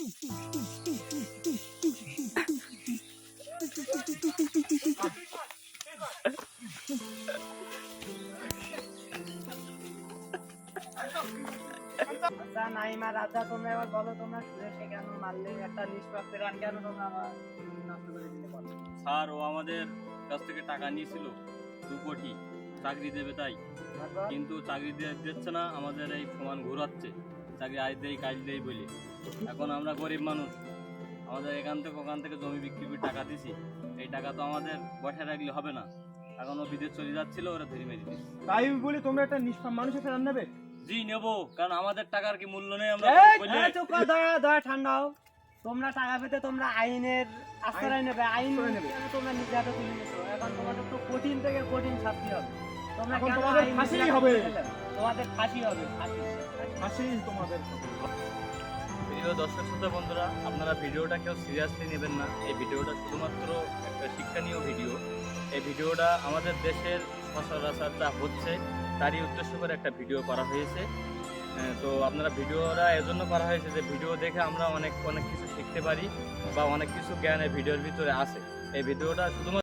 আচ্ছা নাইমা রাজা, তোমরা এবার বলো, তোমরা সুরেশকে কেন মারলে? একটা নিষ্পাপ প্রাণ কেন তোমরা নষ্ট করে দিতে পারো? স্যার, ও আমাদের কাছ থেকে টাকা নিয়েছিল 2 কোটি চাকরি দেবে তাই, কিন্তু চাকরি দিচ্ছে না, আমাদের এই সমান ঘুরাচ্ছে, চাকরি আজ দেই কাজ দেই বলে। এখন আমরা গরিব মানুষ, আমাদের এখান থেকে ওখান থেকে জমি বিক্রি করে টাকা দিছি, এই টাকা তো আমাদের বসে রাখলে হবে না। এখন ও বিদেশ চলে যাচ্ছিল, ওরা ধরে মেরে দিচ্ছে। তাই বলে তোমরা একটা নিষ্পাপ মানুষের ফেরান নেবে? জি নেবো, কারণ আমাদের টাকার কি মূল্য নেই? আমরা বলি চুপ কর, দয়া ঠান্ডা হও। তোমরা টাকা পেতে তোমরা আইনের আশ্রয় নেবে, আইন কেন তোমরা নিজে হাতে তুলে নিছো? এখন তোমাদের তো কঠিন থেকে কঠিন শাস্তি হবে। তোমরা এখন কেন তোমাদের আইন ফাঁসি নিজে হাতে হবে। তুলে নিলে? তোমাদের ফাঁসি হবে, ফাঁসি। হাসি তোমাদের। প্রিয় দর্শক শ্রোতা বন্ধুরা, আপনারা ভিডিওটা কেউ সিরিয়াসলি নেবেন না। এই ভিডিওটা শুধুমাত্র একটা শিক্ষণীয় ভিডিও। এই ভিডিওটা আমাদের দেশের সচরাচর যা হচ্ছে তারই উদ্দেশ্য করে একটা ভিডিও করা হয়েছে। তো আপনারা ভিডিওটা এজন্য করা হয়েছে যে ভিডিও দেখে আমরা অনেক কিছু শিখতে পারি বা অনেক কিছু জ্ঞান এই ভিডিওর ভিতরে আছে। এই ভিডিওটা শুধুমাত্র